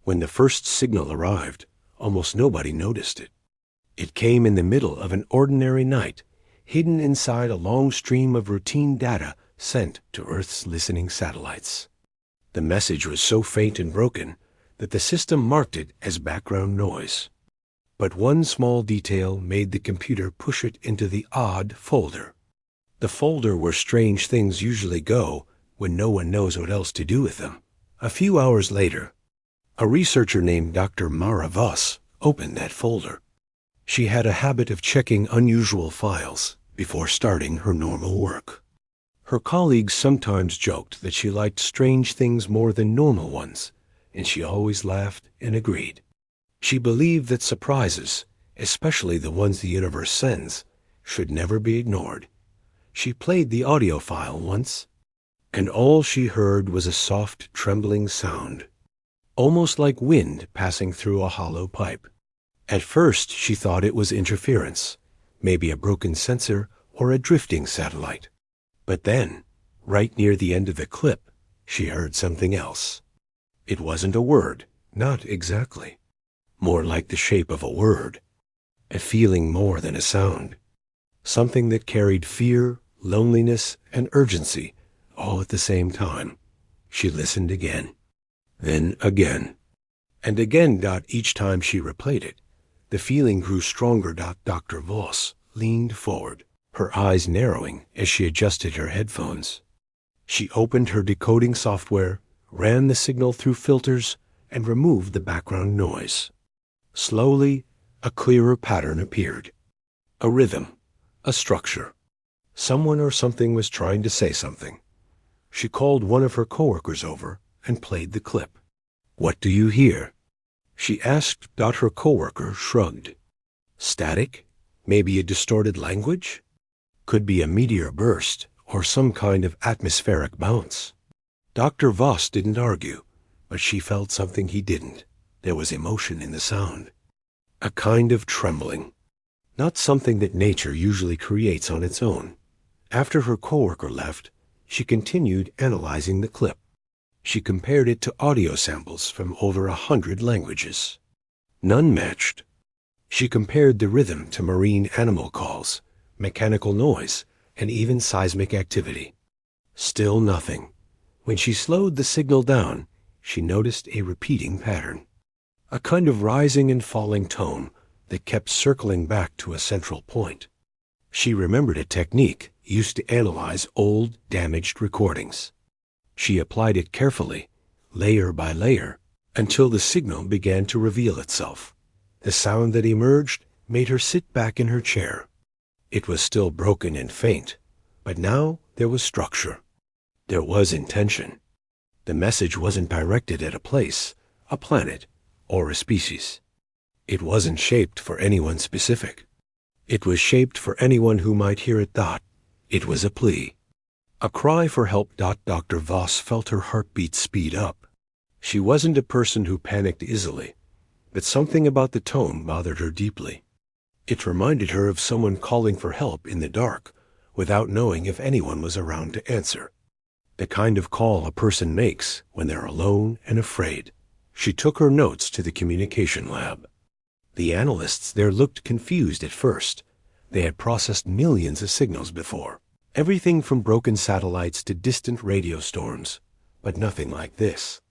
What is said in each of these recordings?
When the first signal arrived, almost nobody noticed it. It came in the middle of an ordinary night, hidden inside a long stream of routine data sent to Earth's listening satellites. The message was so faint and broken that the system marked it as background noise. But one small detail made the computer push it into the odd folder. The folder where strange things usually go when no one knows what else to do with them. A few hours later, a researcher named Dr. Mara Voss opened that folder. She had a habit of checking unusual files before starting her normal work. Her colleagues sometimes joked that she liked strange things more than normal ones, and she always laughed and agreed. She believed that surprises, especially the ones the universe sends, should never be ignored. She played the audio file once, and all she heard was a soft, trembling sound, almost like wind passing through a hollow pipe. At first, she thought it was interference, maybe a broken sensor or a drifting satellite. But then, right near the end of the clip, she heard something else. It wasn't a word, not exactly. More like the shape of a word, a feeling more than a sound. Something that carried fear, loneliness, and urgency all at the same time. She listened again, then again, and again. Each time she replayed it, the feeling grew stronger. Dr. Voss leaned forward, her eyes narrowing as she adjusted her headphones. She opened her decoding software, ran the signal through filters, and removed the background noise. Slowly, a clearer pattern appeared. A rhythm, a structure. Someone or something was trying to say something. She called one of her coworkers over and played the clip. "What do you hear?" she asked. Her coworker shrugged. "Static? Maybe a distorted language? Could be a meteor burst or some kind of atmospheric bounce." Dr. Voss didn't argue, but she felt something he didn't. There was emotion in the sound. A kind of trembling. Not something that nature usually creates on its own. After her coworker left, she continued analyzing the clip. She compared it to audio samples from over 100 languages. None matched. She compared the rhythm to marine animal calls, mechanical noise, and even seismic activity. Still nothing. When she slowed the signal down, she noticed a repeating pattern. A kind of rising and falling tone that kept circling back to a central point. She remembered a technique used to analyze old, damaged recordings. She applied it carefully, layer by layer, until the signal began to reveal itself. The sound that emerged made her sit back in her chair. It was still broken and faint, but now there was structure. There was intention. The message wasn't directed at a place, a planet, or a species. It wasn't shaped for anyone specific. It was shaped for anyone who might hear it. It was a plea. A cry for help. Dr. Voss felt her heartbeat speed up. She wasn't a person who panicked easily, but something about the tone bothered her deeply. It reminded her of someone calling for help in the dark without knowing if anyone was around to answer. The kind of call a person makes when they're alone and afraid. She took her notes to the communication lab. The analysts there looked confused at first. They had processed millions of signals before, everything from broken satellites to distant radio storms, but nothing like this.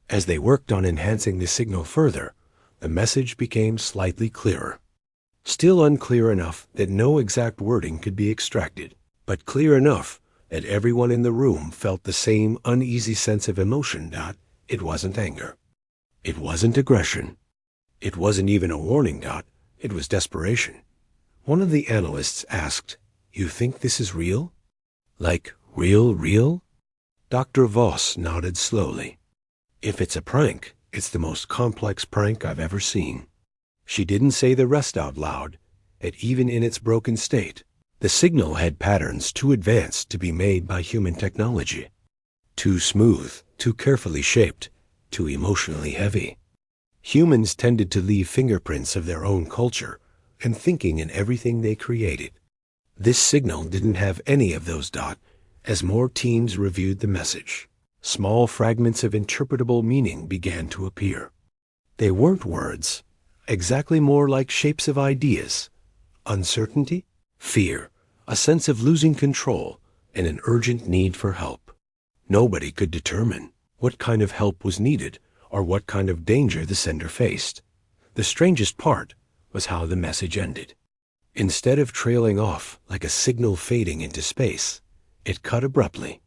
As they worked on enhancing the signal further, the message became slightly clearer. Still unclear enough that no exact wording could be extracted, but clear enough that everyone in the room felt the same uneasy sense of emotion. It wasn't anger. It wasn't aggression. It wasn't even a warning. It was desperation. One of the analysts asked, "You think this is real? Like real? Dr. Voss nodded slowly. "If it's a prank, it's the most complex prank I've ever seen." She didn't say the rest out loud, that even in its broken state, the signal had patterns too advanced to be made by human technology. Too smooth, too carefully shaped, too emotionally heavy. Humans tended to leave fingerprints of their own culture and thinking in everything they created. This signal didn't have any of those. As more teams reviewed the message, small fragments of interpretable meaning began to appear. They weren't words, exactly more like shapes of ideas. Uncertainty, fear, a sense of losing control, and an urgent need for help. Nobody could determine what kind of help was needed or what kind of danger the sender faced. The strangest part was how the message ended. Instead of trailing off like a signal fading into space, it cut abruptly,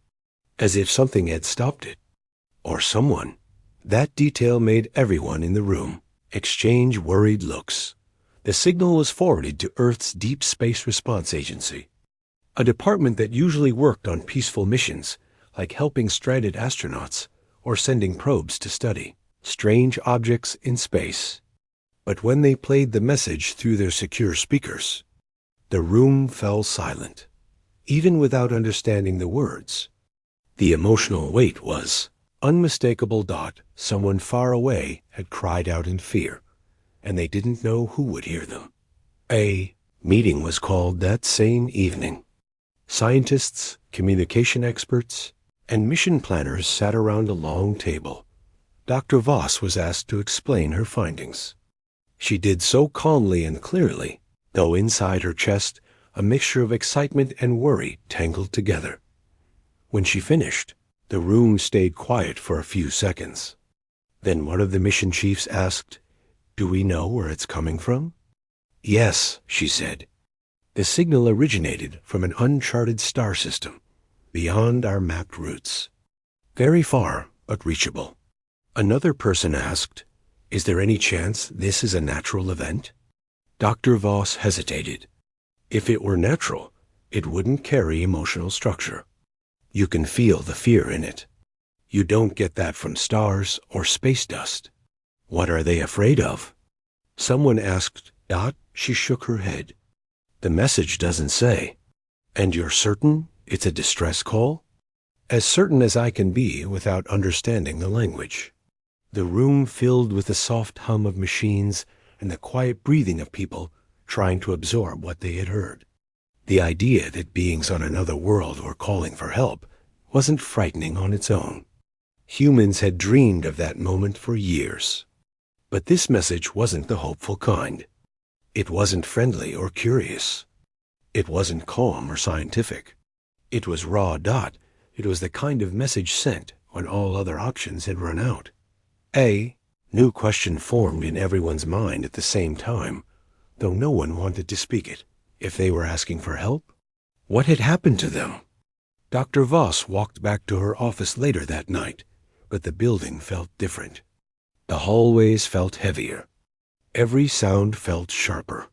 as if something had stopped it. Or someone. That detail made everyone in the room exchange worried looks. The signal was forwarded to Earth's Deep Space Response Agency, a department that usually worked on peaceful missions, like helping stranded astronauts or sending probes to study strange objects in space. But when they played the message through their secure speakers, the room fell silent, even without understanding the words. The emotional weight was unmistakable. Someone far away had cried out in fear, and they didn't know who would hear them. A meeting was called that same evening. Scientists, communication experts, and mission planners sat around a long table. Dr. Voss was asked to explain her findings. She did so calmly and clearly, though inside her chest a mixture of excitement and worry tangled together. When she finished, the room stayed quiet for a few seconds. Then one of the mission chiefs asked, "Do we know where it's coming from?" "Yes," she said. "The signal originated from an uncharted star system, beyond our mapped routes. Very far, but reachable." Another person asked, "Is there any chance this is a natural event?" Dr. Voss hesitated. "If it were natural, it wouldn't carry emotional structure. You can feel the fear in it. You don't get that from stars or space dust." "What are they afraid of?" Someone asked. She shook her head. "The message doesn't say." "And you're certain it's a distress call?" "As certain as I can be without understanding the language." The room filled with the soft hum of machines and the quiet breathing of people trying to absorb what they had heard. The idea that beings on another world were calling for help wasn't frightening on its own. Humans had dreamed of that moment for years. But this message wasn't the hopeful kind. It wasn't friendly or curious. It wasn't calm or scientific. It was raw. It was the kind of message sent when all other options had run out. A new question formed in everyone's mind at the same time, though no one wanted to speak it. If they were asking for help, what had happened to them? Dr. Voss walked back to her office later that night, but the building felt different. The hallways felt heavier. Every sound felt sharper.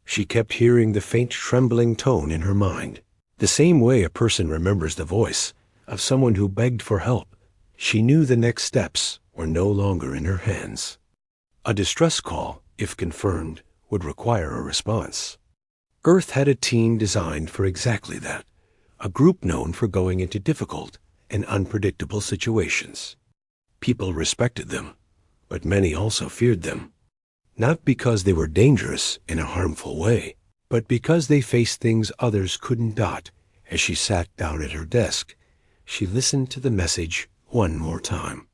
She kept hearing the faint trembling tone in her mind, the same way a person remembers the voice of someone who begged for help. She knew the next steps were no longer in her hands. A distress call, if confirmed, would require a response. Earth had a team designed for exactly that, a group known for going into difficult and unpredictable situations. People respected them, but many also feared them, not because they were dangerous in a harmful way, but because they faced things others couldn't. As she sat down at her desk, she listened to the message one more time.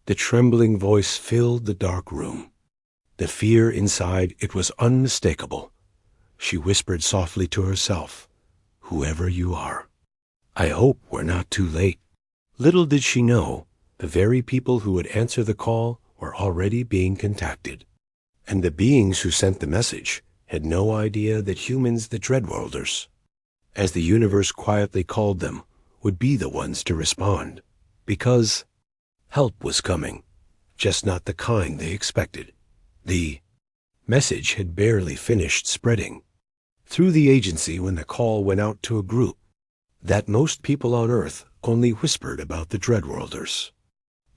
The trembling voice filled the dark room. The fear inside it was unmistakable. She whispered softly to herself, "Whoever you are, I hope we're not too late." Little did she know, the very people who would answer the call were already being contacted. And the beings who sent the message had no idea that humans, the Dreadworlders, as the universe quietly called them, would be the ones to respond. Because help was coming, just not the kind they expected. The message had barely finished spreading through the agency when the call went out to a group that most people on Earth only whispered about the Dreadworlders.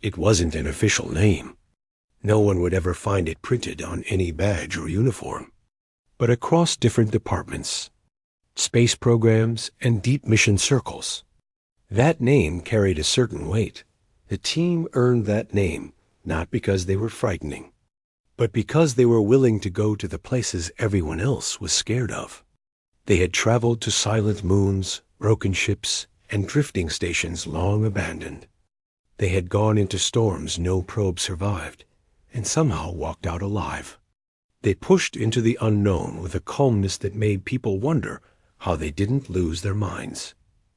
It wasn't an official name. No one would ever find it printed on any badge or uniform. But across different departments, space programs, and deep mission circles, that name carried a certain weight. The team earned that name not because they were frightening, but because they were willing to go to the places everyone else was scared of. They had traveled to silent moons, broken ships, and drifting stations long abandoned. They had gone into storms no probe survived, and somehow walked out alive. They pushed into the unknown with a calmness that made people wonder how they didn't lose their minds.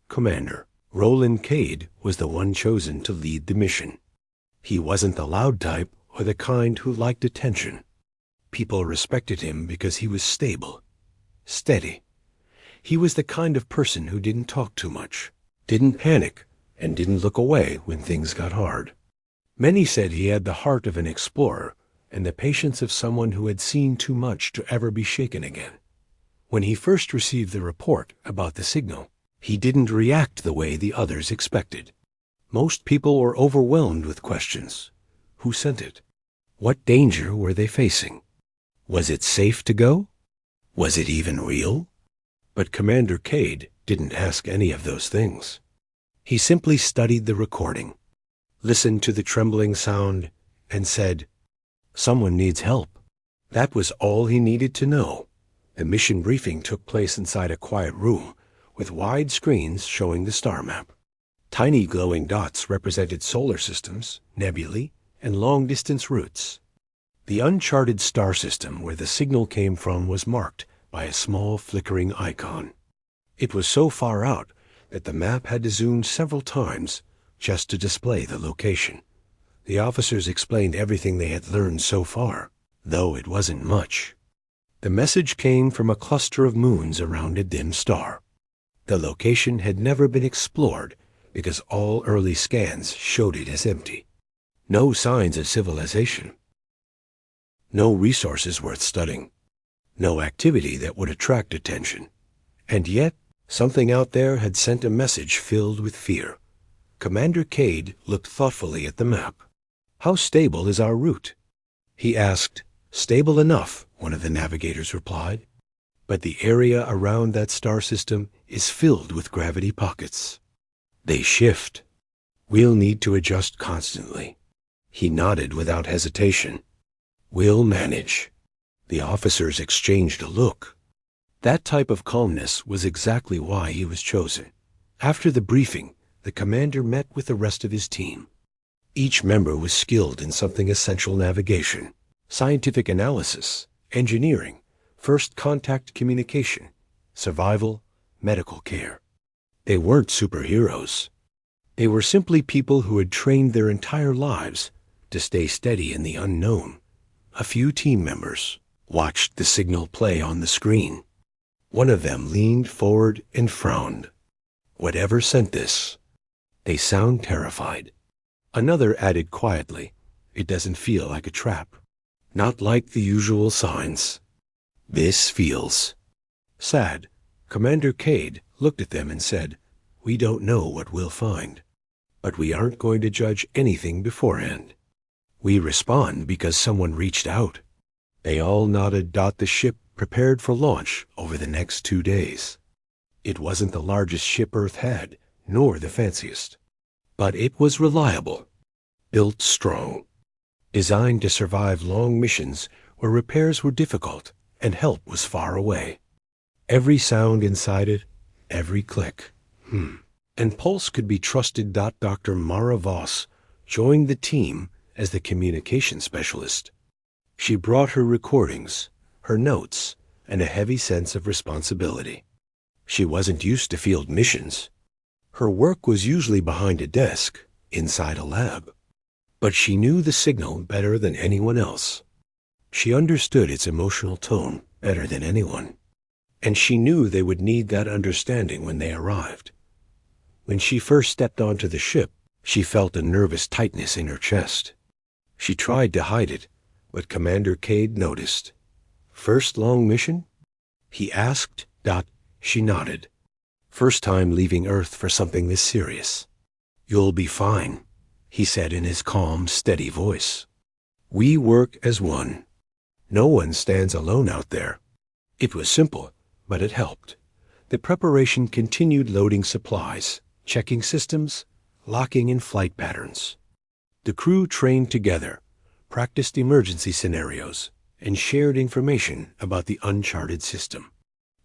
Commander Roland Cade was the one chosen to lead the mission. He wasn't the loud type or the kind who liked attention. People respected him because he was stable, steady. He was the kind of person who didn't talk too much, didn't panic, and didn't look away when things got hard. Many said he had the heart of an explorer and the patience of someone who had seen too much to ever be shaken again. When he first received the report about the signal, he didn't react the way the others expected. Most people were overwhelmed with questions. Who sent it? What danger were they facing? Was it safe to go? Was it even real? But Commander Cade didn't ask any of those things. He simply studied the recording, listened to the trembling sound, and said, "Someone needs help." That was all he needed to know. The mission briefing took place inside a quiet room with wide screens showing the star map. Tiny glowing dots represented solar systems, nebulae, and long-distance routes. The uncharted star system where the signal came from was marked by a small flickering icon. It was so far out that the map had to zoom several times just to display the location. The officers explained everything they had learned so far, though it wasn't much. The message came from a cluster of moons around a dim star. The location had never been explored because all early scans showed it as empty. No signs of civilization. No resources worth studying. No activity that would attract attention. And yet, something out there had sent a message filled with fear. Commander Cade looked thoughtfully at the map. "How stable is our route?" he asked. "Stable enough," one of the navigators replied. "But the area around that star system is filled with gravity pockets. They shift. We'll need to adjust constantly." He nodded without hesitation. "We'll manage." The officers exchanged a look. That type of calmness was exactly why he was chosen. After the briefing, the commander met with the rest of his team. Each member was skilled in something essential: navigation, scientific analysis, engineering, first contact communication, survival, medical care. They weren't superheroes. They were simply people who had trained their entire lives to stay steady in the unknown. A few team members watched the signal play on the screen. One of them leaned forward and frowned. "Whatever sent this, they sound terrified." Another added quietly, "It doesn't feel like a trap. Not like the usual signs. This feels sad." Commander Cade looked at them and said, "We don't know what we'll find, but we aren't going to judge anything beforehand. We respond because someone reached out." They all nodded. The ship prepared for launch over the next 2 days. It wasn't the largest ship Earth had, nor the fanciest, but it was reliable, built strong, designed to survive long missions where repairs were difficult and help was far away. Every sound inside it, every click, and pulse could be trusted. Dr. Mara Voss joined the team as the communication specialist. She brought her recordings, her notes, and a heavy sense of responsibility. She wasn't used to field missions. Her work was usually behind a desk, inside a lab. But she knew the signal better than anyone else. She understood its emotional tone better than anyone. And she knew they would need that understanding when they arrived. When she first stepped onto the ship, she felt a nervous tightness in her chest. She tried to hide it, but Commander Cade noticed. "First long mission?" he asked. She nodded. "First time leaving Earth for something this serious." "You'll be fine," he said in his calm, steady voice. "We work as one. No one stands alone out there." It was simple, but it helped. The preparation continued, loading supplies, checking systems, locking in flight patterns. The crew trained together, practiced emergency scenarios, and shared information about the uncharted system.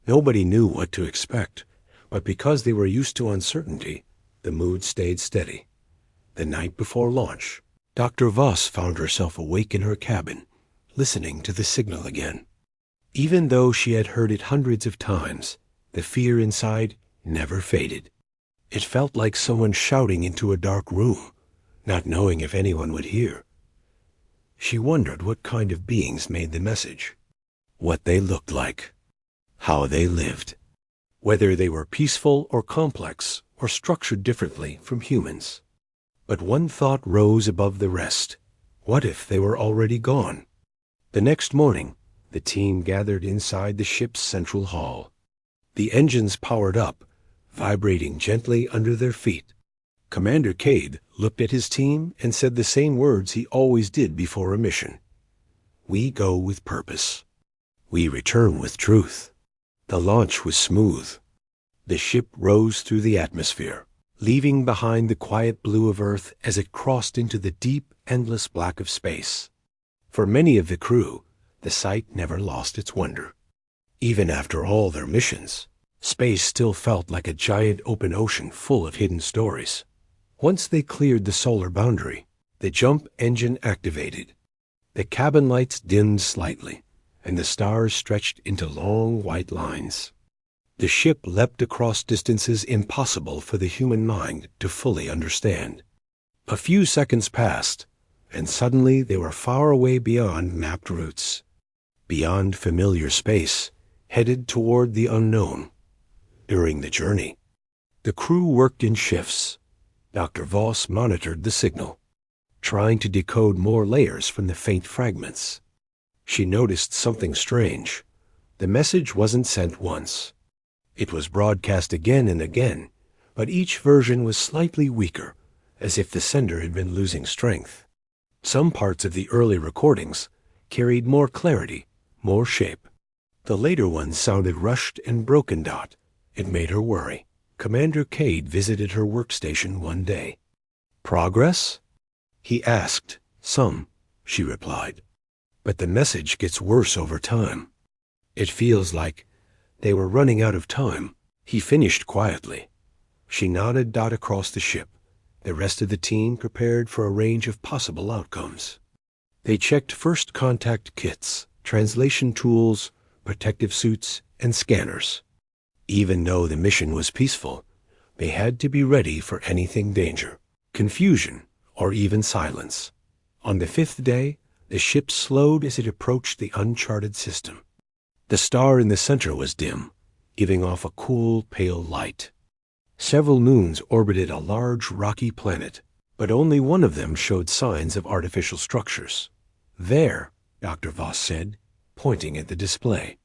Nobody knew what to expect, but because they were used to uncertainty, the mood stayed steady. The night before launch, Dr. Voss found herself awake in her cabin, listening to the signal again. Even though she had heard it hundreds of times, the fear inside never faded. It felt like someone shouting into a dark room, not knowing if anyone would hear. She wondered what kind of beings made the message, what they looked like, how they lived, whether they were peaceful or complex or structured differently from humans. But one thought rose above the rest. What if they were already gone? The next morning, the team gathered inside the ship's central hall. The engines powered up, vibrating gently under their feet. Commander Cade looked at his team and said the same words he always did before a mission. We go with purpose. We return with truth. The launch was smooth. The ship rose through the atmosphere, leaving behind the quiet blue of Earth as it crossed into the deep, endless black of space. For many of the crew, the sight never lost its wonder. Even after all their missions, space still felt like a giant open ocean full of hidden stories. Once they cleared the solar boundary, the jump engine activated. The cabin lights dimmed slightly, and the stars stretched into long white lines. The ship leapt across distances impossible for the human mind to fully understand. A few seconds passed, and suddenly they were far away beyond mapped routes, beyond familiar space, headed toward the unknown. During the journey, the crew worked in shifts. Dr. Voss monitored the signal, trying to decode more layers from the faint fragments. She noticed something strange. The message wasn't sent once. It was broadcast again and again, but each version was slightly weaker, as if the sender had been losing strength. Some parts of the early recordings carried more clarity, more shape. The later ones sounded rushed and broken. It made her worry. Commander Cade visited her workstation one day. Progress? He asked. Some, she replied. But the message gets worse over time. It feels like they were running out of time. He finished quietly. She nodded across the ship. The rest of the team prepared for a range of possible outcomes. They checked first contact kits, translation tools, protective suits, and scanners. Even though the mission was peaceful, they had to be ready for anything danger, confusion, or even silence. On the fifth day, the ship slowed as it approached the uncharted system. The star in the center was dim, giving off a cool, pale light. Several moons orbited a large, rocky planet, but only one of them showed signs of artificial structures. There, Dr. Voss said, pointing at the display.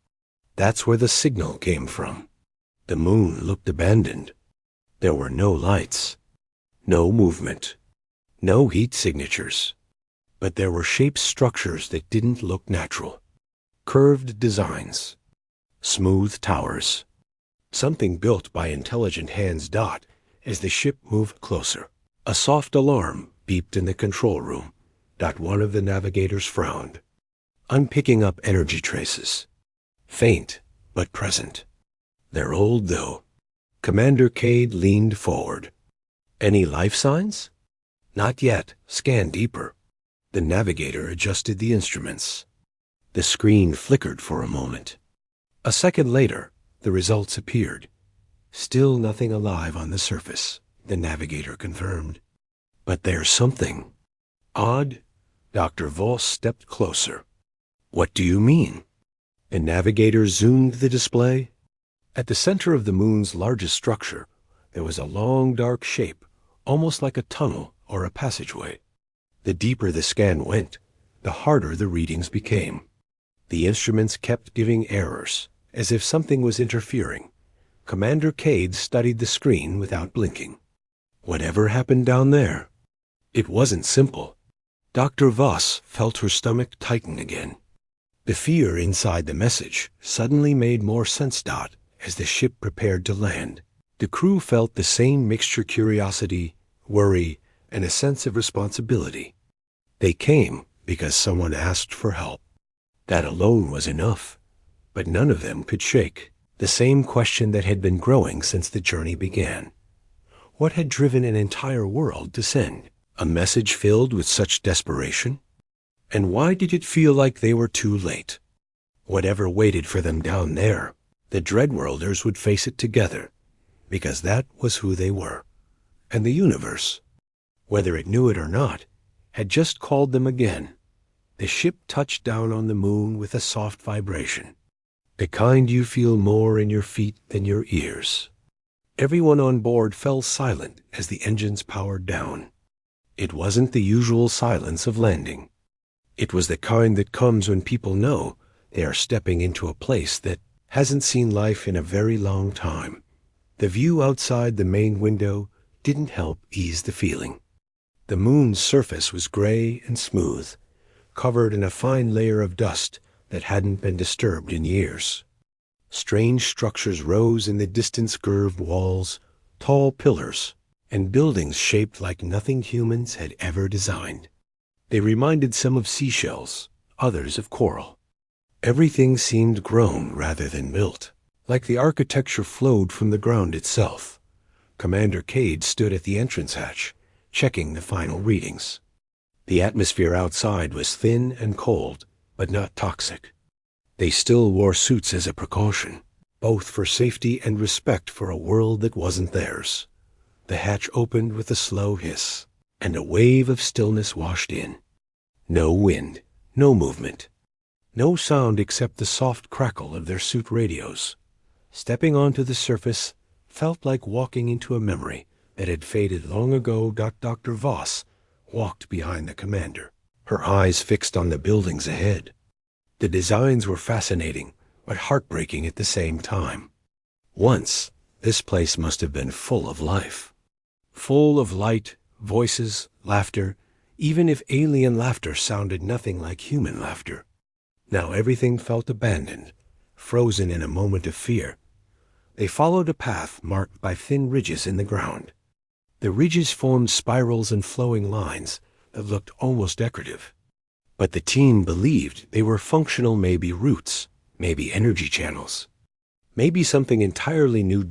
That's where the signal came from. The moon looked abandoned. There were no lights, no movement, no heat signatures. But there were shaped structures that didn't look natural. Curved designs, smooth towers, something built by intelligent hands. As the ship moved closer, a soft alarm beeped in the control room. One of the navigators frowned. I'm picking up energy traces. Faint, but present. They're old, though. Commander Cade leaned forward. Any life signs? Not yet. Scan deeper. The navigator adjusted the instruments. The screen flickered for a moment. A second later, the results appeared. Still nothing alive on the surface, the navigator confirmed. But there's something odd. Dr. Voss stepped closer. What do you mean? The navigator zoomed the display. At the center of the moon's largest structure, there was a long, dark shape, almost like a tunnel or a passageway. The deeper the scan went, the harder the readings became. The instruments kept giving errors, as if something was interfering. Commander Cade studied the screen without blinking. Whatever happened down there? It wasn't simple. Dr. Voss felt her stomach tighten again. The fear inside the message suddenly made more sense. As the ship prepared to land, the crew felt the same mixture: curiosity, worry, and a sense of responsibility. They came because someone asked for help. That alone was enough. But none of them could shake the same question that had been growing since the journey began. What had driven an entire world to send A message filled with such desperation? And why did it feel like they were too late? Whatever waited for them down there, the Dreadworlders would face it together, because that was who they were. And the universe, whether it knew it or not, had just called them again. The ship touched down on the moon with a soft vibration, the kind you feel more in your feet than your ears. Everyone on board fell silent as the engines powered down. It wasn't the usual silence of landing. It was the kind that comes when people know they are stepping into a place that hasn't seen life in a very long time. The view outside the main window didn't help ease the feeling. The moon's surface was gray and smooth, covered in a fine layer of dust that hadn't been disturbed in years. Strange structures rose in the distance, curved walls, tall pillars, and buildings shaped like nothing humans had ever designed. They reminded some of seashells, others of coral. Everything seemed grown rather than built, like the architecture flowed from the ground itself. Commander Cade stood at the entrance hatch, checking the final readings. The atmosphere outside was thin and cold, but not toxic. They still wore suits as a precaution, both for safety and respect for a world that wasn't theirs. The hatch opened with a slow hiss, and a wave of stillness washed in. No wind, no movement, no sound except the soft crackle of their suit radios. Stepping onto the surface felt like walking into a memory that had faded long ago. Dr. Voss walked behind the commander, her eyes fixed on the buildings ahead. The designs were fascinating, but heartbreaking at the same time. Once, this place must have been full of life. Full of light, voices, laughter, even if alien laughter sounded nothing like human laughter. Now everything felt abandoned, frozen in a moment of fear. They followed a path marked by thin ridges in the ground. The ridges formed spirals and flowing lines that looked almost decorative. But the team believed they were functional, maybe roots, maybe energy channels, maybe something entirely new.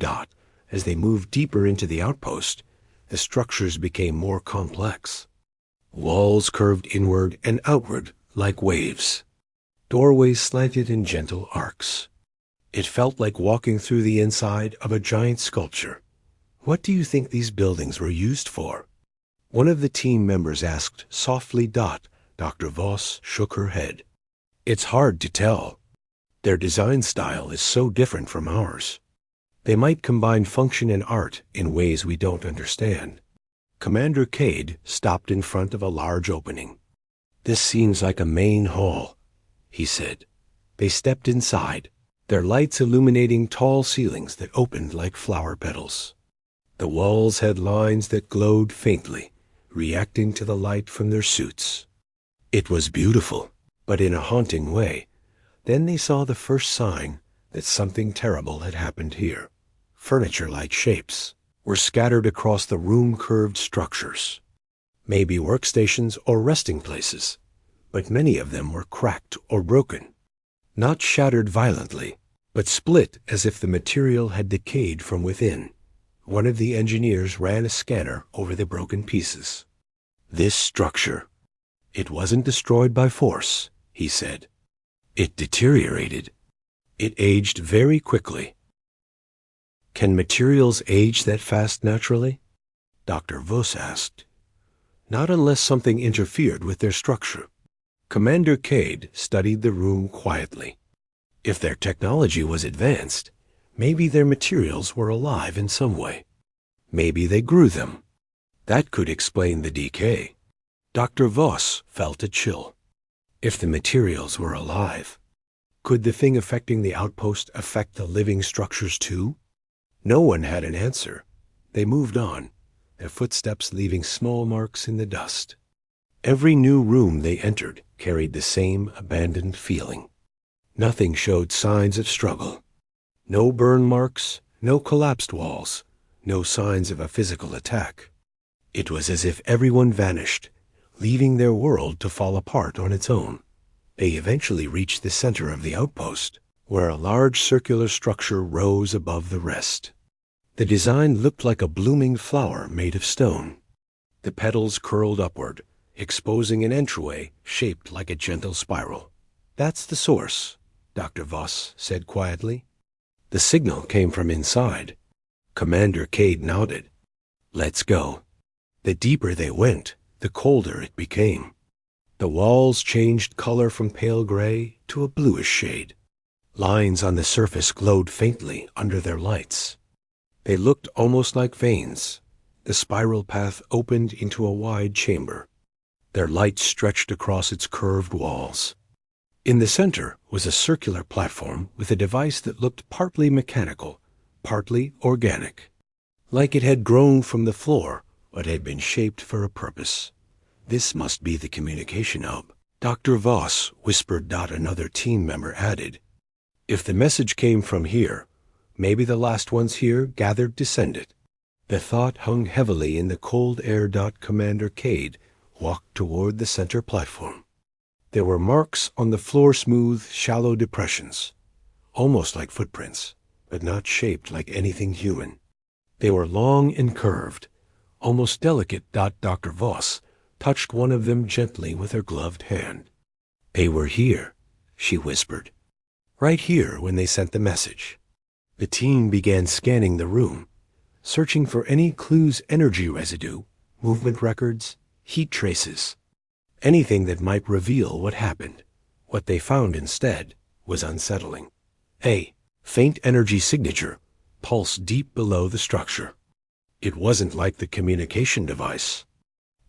As they moved deeper into the outpost, the structures became more complex. Walls curved inward and outward like waves. Doorways slanted in gentle arcs. It felt like walking through the inside of a giant sculpture. "What do you think these buildings were used for?" one of the team members asked softly. Dr. Voss shook her head. "It's hard to tell. Their design style is so different from ours. They might combine function and art in ways we don't understand." Commander Cade stopped in front of a large opening. "This seems like a main hall," he said. They stepped inside, their lights illuminating tall ceilings that opened like flower petals. The walls had lines that glowed faintly, reacting to the light from their suits. It was beautiful, but in a haunting way. Then they saw the first sign that something terrible had happened here. Furniture-like shapes were scattered across the room-curved structures. Maybe workstations or resting places, but many of them were cracked or broken. Not shattered violently, but split as if the material had decayed from within. One of the engineers ran a scanner over the broken pieces. "This structure, it wasn't destroyed by force," he said. "It deteriorated. It aged very quickly." "Can materials age that fast naturally?" Dr. Voss asked. "Not unless something interfered with their structure." Commander Cade studied the room quietly. If their technology was advanced, maybe their materials were alive in some way. Maybe they grew them. That could explain the decay. Dr. Voss felt a chill. If the materials were alive, could the thing affecting the outpost affect the living structures too? No one had an answer. They moved on, their footsteps leaving small marks in the dust. Every new room they entered carried the same abandoned feeling. Nothing showed signs of struggle. No burn marks, no collapsed walls, no signs of a physical attack. It was as if everyone vanished, leaving their world to fall apart on its own. They eventually reached the center of the outpost, where a large circular structure rose above the rest. The design looked like a blooming flower made of stone. The petals curled upward, exposing an entryway shaped like a gentle spiral. "That's the source," Dr. Voss said quietly. The signal came from inside. Commander Cade nodded. "Let's go." The deeper they went, the colder it became. The walls changed color from pale gray to a bluish shade. Lines on the surface glowed faintly under their lights. They looked almost like veins. The spiral path opened into a wide chamber. Their light stretched across its curved walls. In the center was a circular platform with a device that looked partly mechanical, partly organic. Like it had grown from the floor, but had been shaped for a purpose. "This must be the communication hub," Dr. Voss whispered. Another team member added, "If the message came from here, maybe the last ones here gathered to send it." The thought hung heavily in the cold air. Commander Cade walked toward the center platform. There were marks on the floor, smooth, shallow depressions, almost like footprints, but not shaped like anything human. They were long and curved, almost delicate. Dr. Voss touched one of them gently with her gloved hand. "They were here," she whispered. "Right here when they sent the message." The team began scanning the room, searching for any clues: energy residue, movement records, heat traces, anything that might reveal what happened. What they found instead was unsettling. A faint energy signature pulsed deep below the structure. It wasn't like the communication device.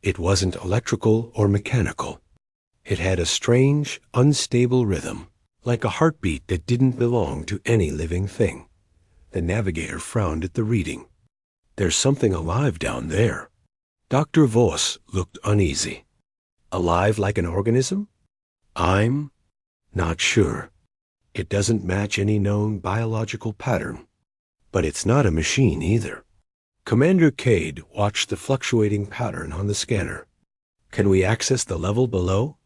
It wasn't electrical or mechanical. It had a strange, unstable rhythm, like a heartbeat that didn't belong to any living thing. The navigator frowned at the reading. "There's something alive down there." Dr. Voss looked uneasy. "Alive like an organism?" "I'm not sure. It doesn't match any known biological pattern. But it's not a machine either." Commander Cade watched the fluctuating pattern on the scanner. "Can we access the level below?"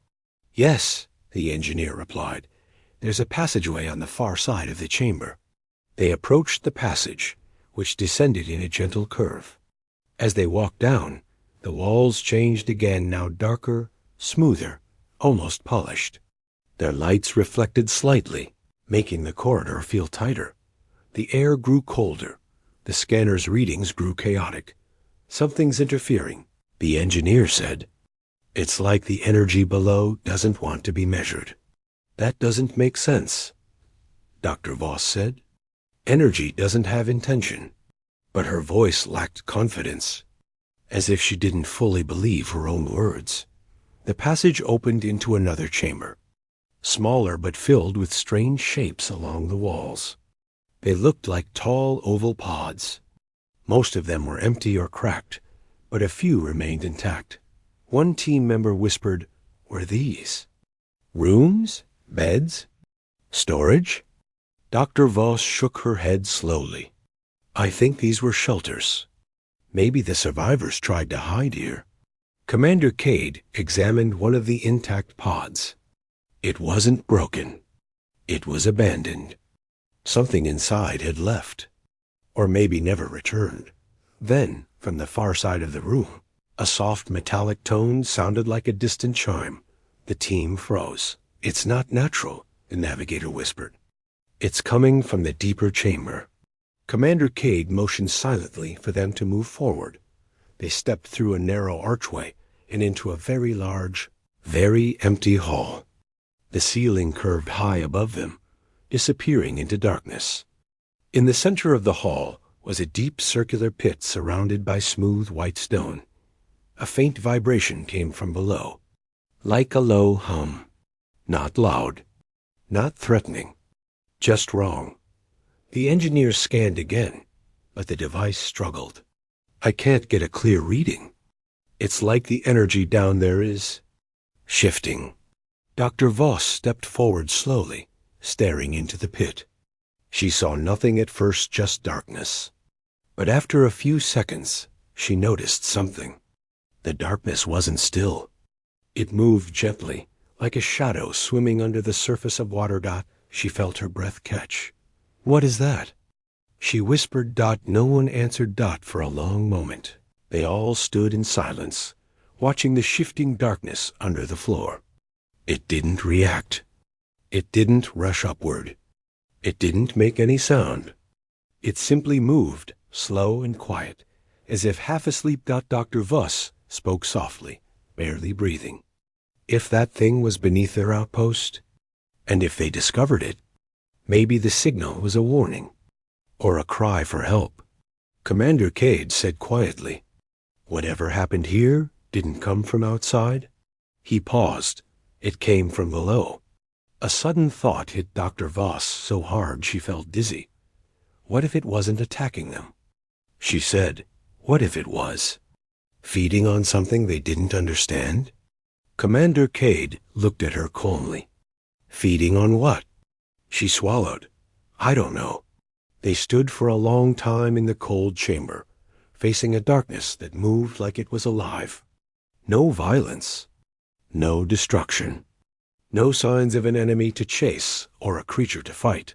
"Yes," the engineer replied. "There's a passageway on the far side of the chamber." They approached the passage, which descended in a gentle curve. As they walked down, the walls changed again, now darker, smoother, almost polished. Their lights reflected slightly, making the corridor feel tighter. The air grew colder. The scanner's readings grew chaotic. "Something's interfering," the engineer said. "It's like the energy below doesn't want to be measured." "That doesn't make sense," Dr. Voss said. "Energy doesn't have intention." But her voice lacked confidence, as if she didn't fully believe her own words. The passage opened into another chamber, smaller but filled with strange shapes along the walls. They looked like tall oval pods. Most of them were empty or cracked, but a few remained intact. One team member whispered, "Were these rooms? Beds? Storage?" Dr. Voss shook her head slowly. "I think these were shelters. Maybe the survivors tried to hide here." Commander Cade examined one of the intact pods. It wasn't broken. It was abandoned. Something inside had left, or maybe never returned. Then, from the far side of the room, a soft metallic tone sounded like a distant chime. The team froze. "It's not natural," the navigator whispered. "It's coming from the deeper chamber." Commander Cade motioned silently for them to move forward. They stepped through a narrow archway and into a very large, very empty hall. The ceiling curved high above them, disappearing into darkness. In the center of the hall was a deep circular pit surrounded by smooth white stone. A faint vibration came from below, like a low hum. Not loud, not threatening, just wrong. The engineer scanned again, but the device struggled. "I can't get a clear reading. It's like the energy down there is shifting." Dr. Voss stepped forward slowly, staring into the pit. She saw nothing at first, just darkness. But after a few seconds, she noticed something. The darkness wasn't still. It moved gently, like a shadow swimming under the surface of water. She felt her breath catch. "What is that?" she whispered. No one answered. For a long moment, They all stood in silence, watching the shifting darkness under the floor. It didn't react. It didn't rush upward. It didn't make any sound. It simply moved, slow and quiet, as if half asleep. Dr. Voss spoke softly, barely breathing. If that thing was beneath their outpost, and if they discovered it, maybe the signal was a warning, or a cry for help. Commander Cade said quietly, "Whatever happened here didn't come from outside." He paused. It came from below. A sudden thought hit Dr. Voss so hard she felt dizzy. What if it wasn't attacking them? She said, what if it was? Feeding on something they didn't understand? Commander Cade looked at her calmly. Feeding on what? She swallowed. I don't know. They stood for a long time in the cold chamber, facing a darkness that moved like it was alive. No violence. No destruction. No signs of an enemy to chase or a creature to fight.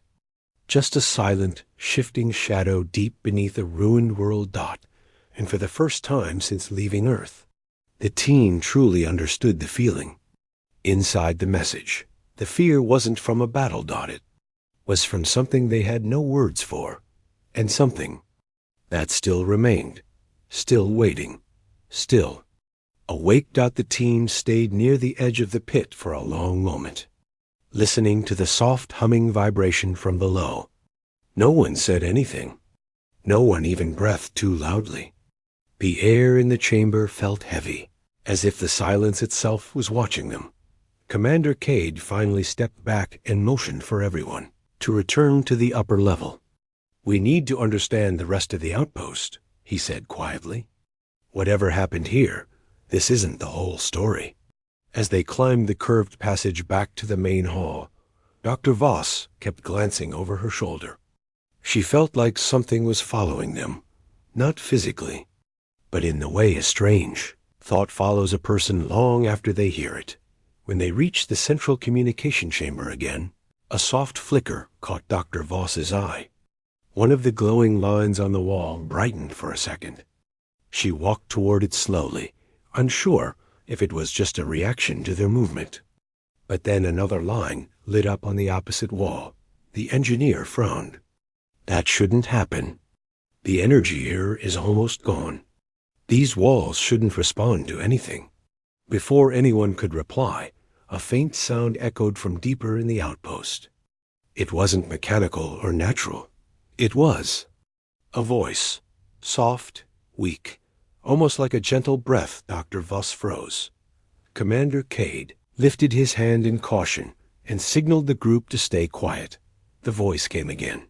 Just a silent, shifting shadow deep beneath a ruined world. And for the first time since leaving Earth, the teen truly understood the feeling. Inside the message, the fear wasn't from a battle. It was from something they had no words for, and something that still remained, still waiting, still. Awake. The teen stayed near the edge of the pit for a long moment, listening to the soft humming vibration from below. No one said anything. No one even breathed too loudly. The air in the chamber felt heavy, as if the silence itself was watching them. Commander Cade finally stepped back and motioned for everyone to return to the upper level. We need to understand the rest of the outpost, he said quietly. Whatever happened here, this isn't the whole story. As they climbed the curved passage back to the main hall, Dr. Voss kept glancing over her shoulder. She felt like something was following them, not physically, but in the way a strange thought follows a person long after they hear it. When they reached the central communication chamber again, a soft flicker caught Dr. Voss's eye. One of the glowing lines on the wall brightened for a second. She walked toward it slowly, unsure if it was just a reaction to their movement. But then another line lit up on the opposite wall. The engineer frowned. That shouldn't happen. The energy here is almost gone. These walls shouldn't respond to anything. Before anyone could reply, a faint sound echoed from deeper in the outpost. It wasn't mechanical or natural. It was a voice, soft, weak, almost like a gentle breath. Dr. Voss froze. Commander Cade lifted his hand in caution and signaled the group to stay quiet. The voice came again.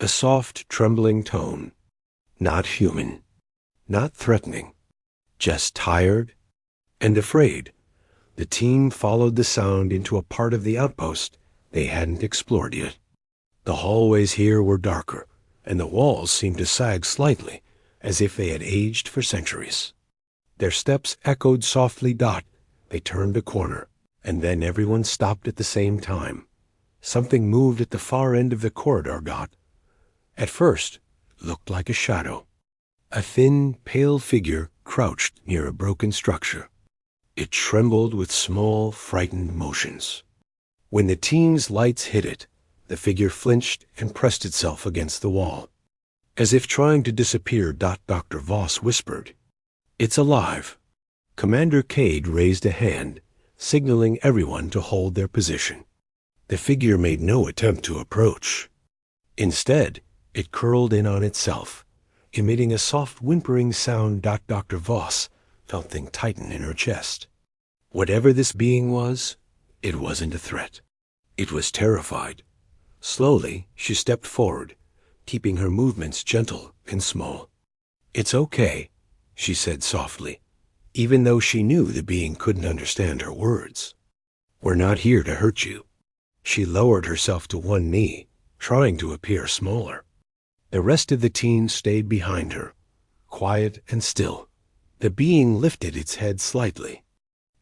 A soft, trembling tone. Not human. Not threatening. Just tired and afraid. The team followed the sound into a part of the outpost they hadn't explored yet. The hallways here were darker, and the walls seemed to sag slightly, as if they had aged for centuries. Their steps echoed softly. They turned a corner, and then everyone stopped at the same time. Something moved at the far end of the corridor. At first, looked like a shadow. A thin, pale figure crouched near a broken structure. It trembled with small, frightened motions. When the team's lights hit it, the figure flinched and pressed itself against the wall. As if trying to disappear. Dr. Voss whispered, "It's alive." Commander Cade raised a hand, signaling everyone to hold their position. The figure made no attempt to approach. Instead, it curled in on itself, emitting a soft whimpering sound. Dr. Voss felt things tighten in her chest. Whatever this being was, it wasn't a threat. It was terrified. Slowly, she stepped forward, keeping her movements gentle and small. "It's okay," she said softly, even though she knew the being couldn't understand her words. "We're not here to hurt you." She lowered herself to one knee, trying to appear smaller. The rest of the team stayed behind her, quiet and still. The being lifted its head slightly.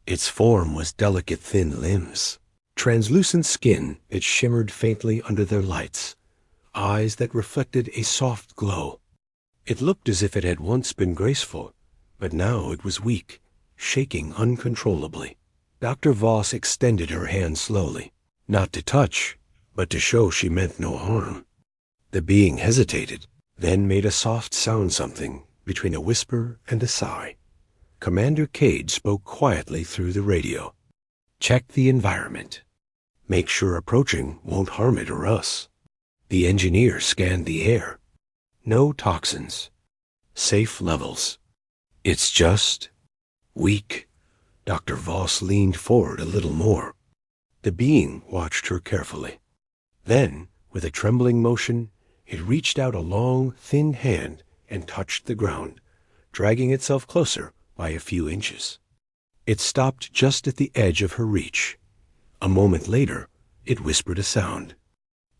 Its form was delicate thin limbs, translucent skin that shimmered faintly under their lights, eyes that reflected a soft glow. It looked as if it had once been graceful, but now it was weak, shaking uncontrollably. Dr. Voss extended her hand slowly, not to touch, but to show she meant no harm. The being hesitated, then made a soft sound, something between a whisper and a sigh. Commander Cade spoke quietly through the radio. "Check the environment. Make sure approaching won't harm it or us." The engineer scanned the air. No toxins. Safe levels. "It's just weak." Dr. Voss leaned forward a little more. The being watched her carefully. Then, with a trembling motion, it reached out a long, thin hand and touched the ground, dragging itself closer by a few inches. It stopped just at the edge of her reach. A moment later, it whispered a sound.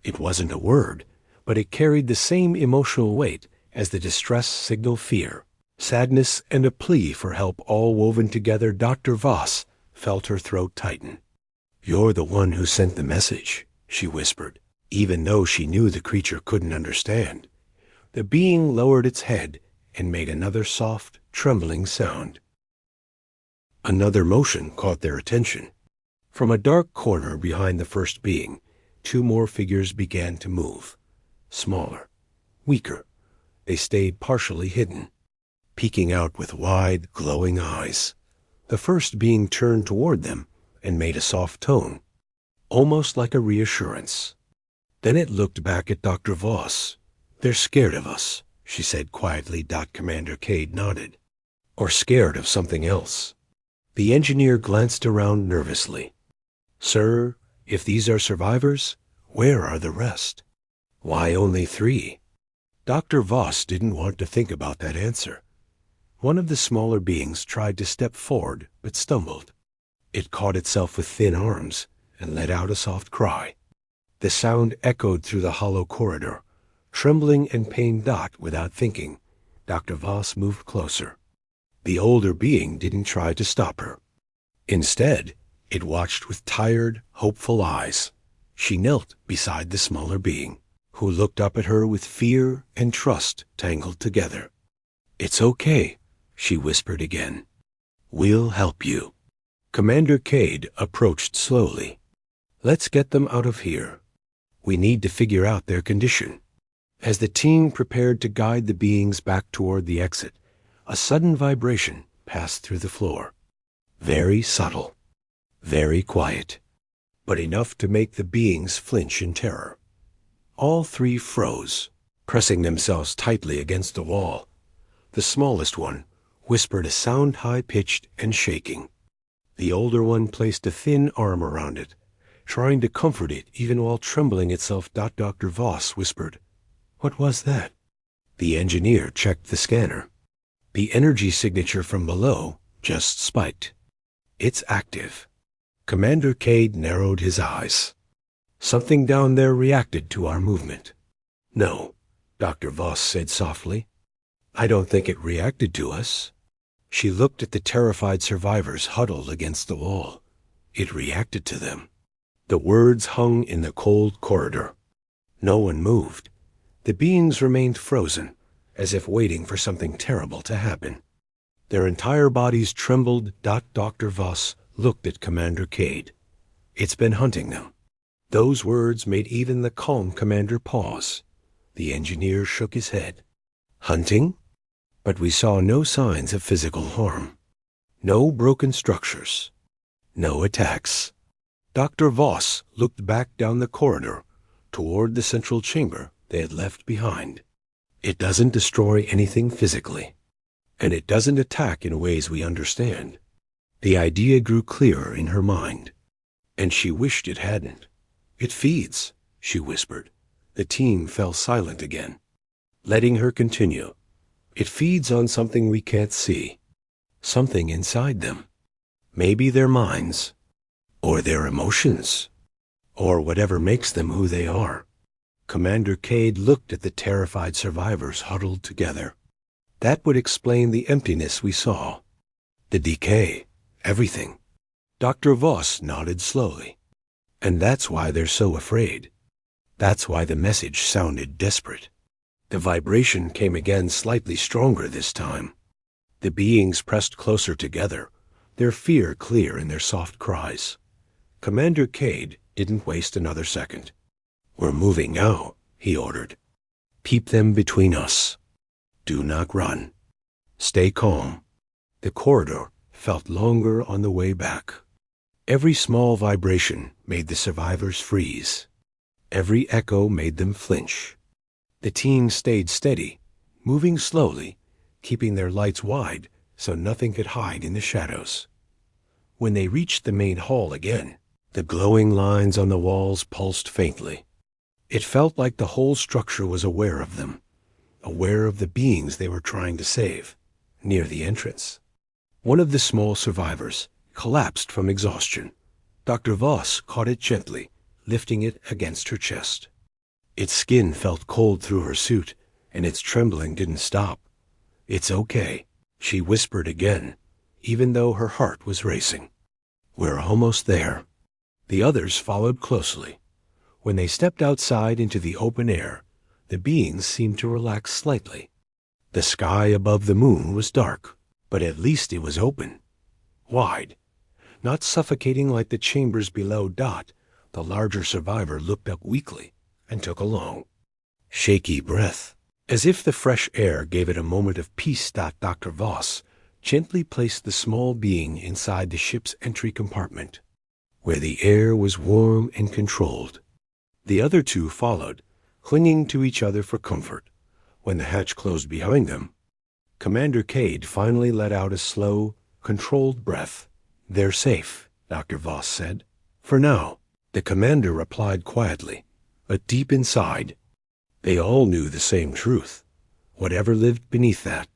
It wasn't a word, but it carried the same emotional weight as the distress signal: fear, sadness, and a plea for help, all woven together. Dr. Voss felt her throat tighten. "You're the one who sent the message," she whispered, even though she knew the creature couldn't understand. The being lowered its head and made another soft, trembling sound. Another motion caught their attention. From a dark corner behind the first being, two more figures began to move. Smaller, weaker, they stayed partially hidden, peeking out with wide, glowing eyes. The first being turned toward them and made a soft tone, almost like a reassurance. Then it looked back at Dr. Voss. "They're scared of us," she said quietly. Commander Cade nodded. "Or scared of something else." The engineer glanced around nervously. "Sir, if these are survivors, where are the rest? Why only 3? Dr. Voss didn't want to think about that answer. One of the smaller beings tried to step forward, but stumbled. It caught itself with thin arms and let out a soft cry. The sound echoed through the hollow corridor. Trembling and pained, without thinking, Dr. Voss moved closer. The older being didn't try to stop her. Instead, it watched with tired, hopeful eyes. She knelt beside the smaller being, who looked up at her with fear and trust tangled together. "It's okay," she whispered again. "We'll help you." Commander Cade approached slowly. "Let's get them out of here. We need to figure out their condition." As the team prepared to guide the beings back toward the exit, a sudden vibration passed through the floor. Very subtle, very quiet, but enough to make the beings flinch in terror. All 3 froze, pressing themselves tightly against the wall. The smallest one whispered a sound high-pitched and shaking. The older one placed a thin arm around it, trying to comfort it even while trembling itself. Dr. Voss whispered, "What was that?" The engineer checked the scanner. The energy signature from below just spiked. "It's active." Commander Cade narrowed his eyes. "Something down there reacted to our movement." "No," Dr. Voss said softly. "I don't think it reacted to us." She looked at the terrified survivors huddled against the wall. "It reacted to them." The words hung in the cold corridor. No one moved. The beings remained frozen, as if waiting for something terrible to happen. Their entire bodies trembled. Dr. Voss looked at Commander Cade. "It's been hunting them." Those words made even the calm commander pause. The engineer shook his head. "Hunting?" But we saw no signs of physical harm. No broken structures. No attacks. Dr. Voss looked back down the corridor toward the central chamber they had left behind. "It doesn't destroy anything physically, and it doesn't attack in ways we understand." The idea grew clearer in her mind, and she wished it hadn't. "It feeds," she whispered. The team fell silent again, letting her continue. "It feeds on something we can't see, something inside them. Maybe their minds, or their emotions, or whatever makes them who they are." Commander Cade looked at the terrified survivors huddled together. "That would explain the emptiness we saw. The decay, everything." Dr. Voss nodded slowly. "And that's why they're so afraid. That's why the message sounded desperate." The vibration came again, slightly stronger this time. The beings pressed closer together, their fear clear in their soft cries. Commander Cade didn't waste another second. "We're moving now," he ordered. "Keep them between us. Do not run. Stay calm." The corridor felt longer on the way back. Every small vibration made the survivors freeze. Every echo made them flinch. The team stayed steady, moving slowly, keeping their lights wide so nothing could hide in the shadows. When they reached the main hall again, the glowing lines on the walls pulsed faintly. It felt like the whole structure was aware of them, aware of the beings they were trying to save, near the entrance. One of the small survivors collapsed from exhaustion. Dr. Voss caught it gently, lifting it against her chest. Its skin felt cold through her suit, and its trembling didn't stop. "It's okay," she whispered again, even though her heart was racing. "We're almost there." The others followed closely. When they stepped outside into the open air, the beings seemed to relax slightly. The sky above the moon was dark, but at least it was open. Wide. Not suffocating like the chambers below. The larger survivor looked up weakly and took a long, shaky breath. As if the fresh air gave it a moment of peace. Dr. Voss gently placed the small being inside the ship's entry compartment, where the air was warm and controlled. The other two followed, clinging to each other for comfort. When the hatch closed behind them, Commander Cade finally let out a slow, controlled breath. "They're safe," Dr. Voss said. "For now," the commander replied quietly, but deep inside, they all knew the same truth. Whatever lived beneath that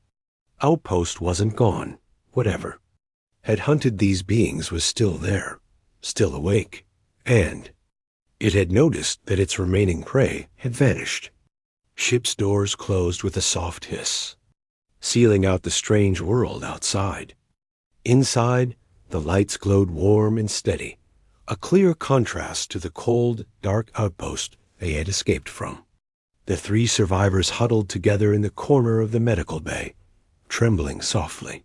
outpost wasn't gone. Whatever had hunted these beings was still there, still awake, and it had noticed that its remaining prey had vanished. Ship's doors closed with a soft hiss, sealing out the strange world outside. Inside, the lights glowed warm and steady, a clear contrast to the cold, dark outpost they had escaped from. The three survivors huddled together in the corner of the medical bay, trembling softly.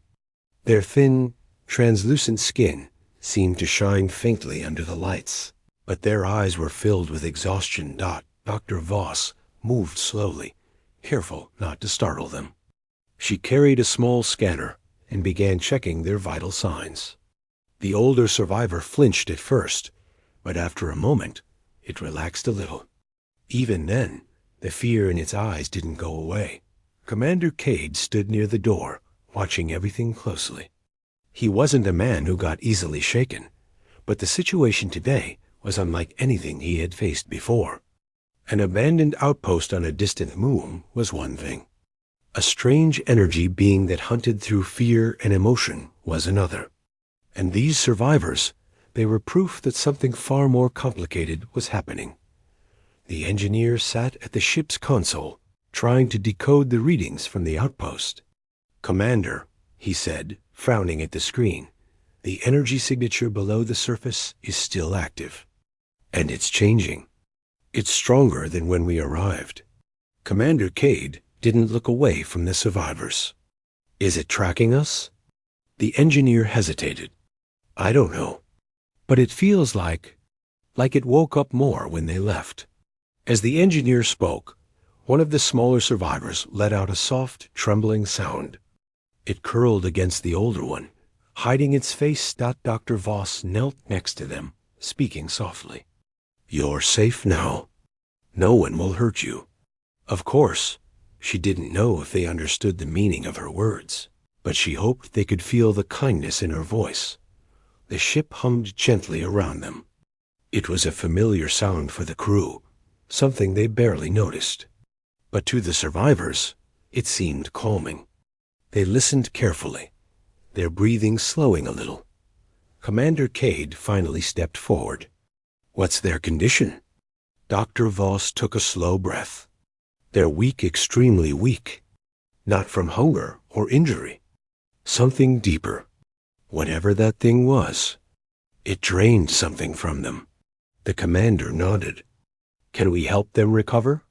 Their thin, translucent skin seemed to shine faintly under the lights, but their eyes were filled with exhaustion. Dr. Voss moved slowly, careful not to startle them. She carried a small scanner and began checking their vital signs. The older survivor flinched at first, but after a moment, it relaxed a little. Even then, the fear in its eyes didn't go away. Commander Cade stood near the door, watching everything closely. He wasn't a man who got easily shaken, but the situation today was unlike anything he had faced before. An abandoned outpost on a distant moon was one thing. A strange energy being that hunted through fear and emotion was another. And these survivors, they were proof that something far more complicated was happening. The engineer sat at the ship's console, trying to decode the readings from the outpost. "Commander," he said, frowning at the screen, "the energy signature below the surface is still active. And it's changing. It's stronger than when we arrived." Commander Cade didn't look away from the survivors. "Is it tracking us?" The engineer hesitated. "I don't know. But it feels like it woke up more when they left." As the engineer spoke, one of the smaller survivors let out a soft, trembling sound. It curled against the older one, hiding its face. Dr. Voss knelt next to them, speaking softly. "You're safe now. No one will hurt you." Of course, she didn't know if they understood the meaning of her words, but she hoped they could feel the kindness in her voice. The ship hummed gently around them. It was a familiar sound for the crew, something they barely noticed. But to the survivors, it seemed calming. They listened carefully, their breathing slowing a little. Commander Cade finally stepped forward. "What's their condition?" Dr. Voss took a slow breath. "They're weak, extremely weak. Not from hunger or injury. Something deeper. Whatever that thing was, it drained something from them." The commander nodded. "Can we help them recover?"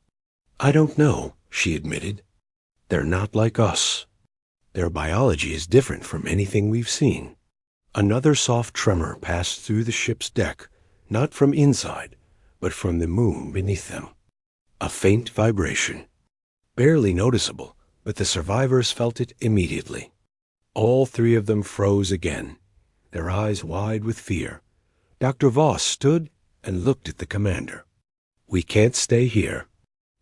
"I don't know," she admitted. "They're not like us." Their biology is different from anything we've seen. Another soft tremor passed through the ship's deck, not from inside, but from the moon beneath them. A faint vibration. Barely noticeable, but the survivors felt it immediately. All three of them froze again, their eyes wide with fear. Dr. Voss stood and looked at the commander. "We can't stay here."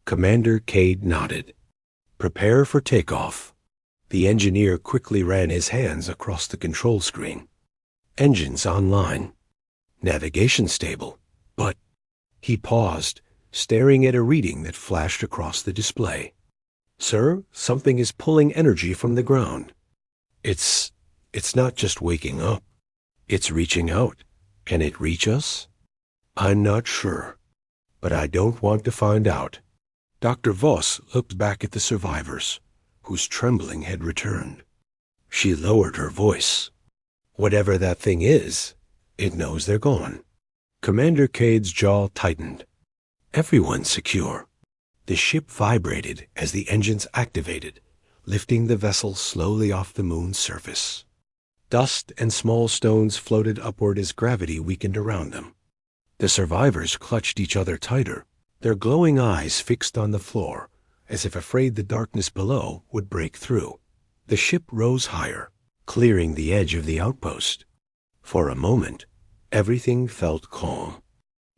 Commander Cade nodded. "Prepare for takeoff." The engineer quickly ran his hands across the control screen. Engines online. Navigation stable. But he paused, staring at a reading that flashed across the display. "Sir, something is pulling energy from the ground." It's not just waking up. It's reaching out. Can it reach us?" "I'm not sure, but I don't want to find out." Dr. Voss looked back at the survivors, whose trembling had returned. She lowered her voice. "Whatever that thing is, it knows they're gone." Commander Cade's jaw tightened. Everyone's secure. The ship vibrated as the engines activated, lifting the vessel slowly off the moon's surface. Dust and small stones floated upward as gravity weakened around them. The survivors clutched each other tighter, their glowing eyes fixed on the floor, as if afraid the darkness below would break through. The ship rose higher, clearing the edge of the outpost. For a moment, everything felt calm.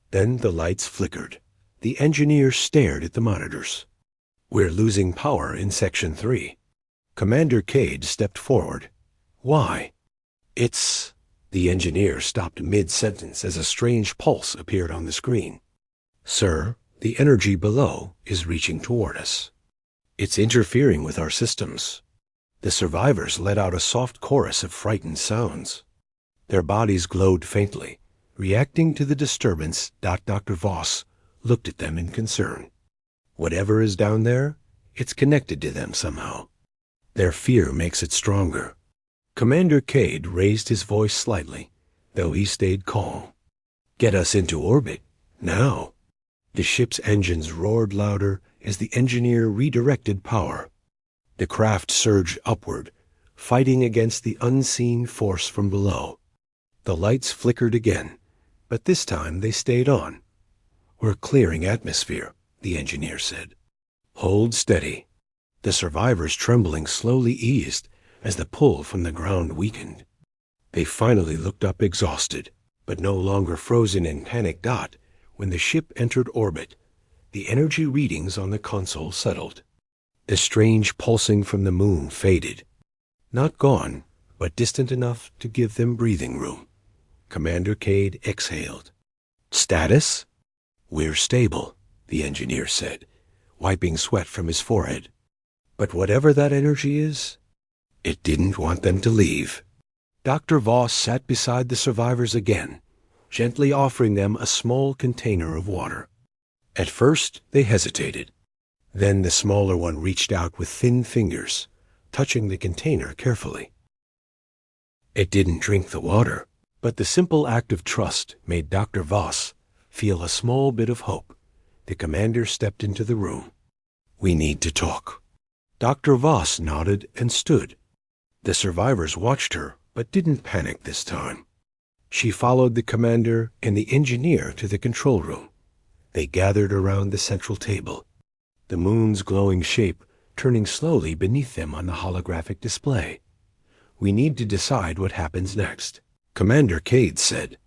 Then the lights flickered. The engineer stared at the monitors. "We're losing power in Section 3. Commander Cade stepped forward. "Why?" The engineer stopped mid-sentence as a strange pulse appeared on the screen. "Sir, the energy below is reaching toward us. It's interfering with our systems." The survivors let out a soft chorus of frightened sounds. Their bodies glowed faintly, reacting to the disturbance. Dr. Voss looked at them in concern. "Whatever is down there, it's connected to them somehow. Their fear makes it stronger." Commander Cade raised his voice slightly, though he stayed calm. "Get us into orbit, now." The ship's engines roared louder as the engineer redirected power. The craft surged upward, fighting against the unseen force from below. The lights flickered again, but this time they stayed on. "We're clearing atmosphere," the engineer said. "Hold steady." The survivors' trembling slowly eased as the pull from the ground weakened. They finally looked up exhausted, but no longer frozen in panic. When the ship entered orbit, the energy readings on the console settled. The strange pulsing from the moon faded. Not gone, but distant enough to give them breathing room. Commander Cade exhaled. "Status?" "We're stable," the engineer said, wiping sweat from his forehead. "But whatever that energy is, it didn't want them to leave." Dr. Voss sat beside the survivors again, gently offering them a small container of water. At first they hesitated. Then the smaller one reached out with thin fingers, touching the container carefully. It didn't drink the water, but the simple act of trust made Dr. Voss feel a small bit of hope. The commander stepped into the room. "We need to talk." Dr. Voss nodded and stood. The survivors watched her, but didn't panic this time. She followed the commander and the engineer to the control room. They gathered around the central table, the moon's glowing shape turning slowly beneath them on the holographic display. "We need to decide what happens next," Commander Cade said.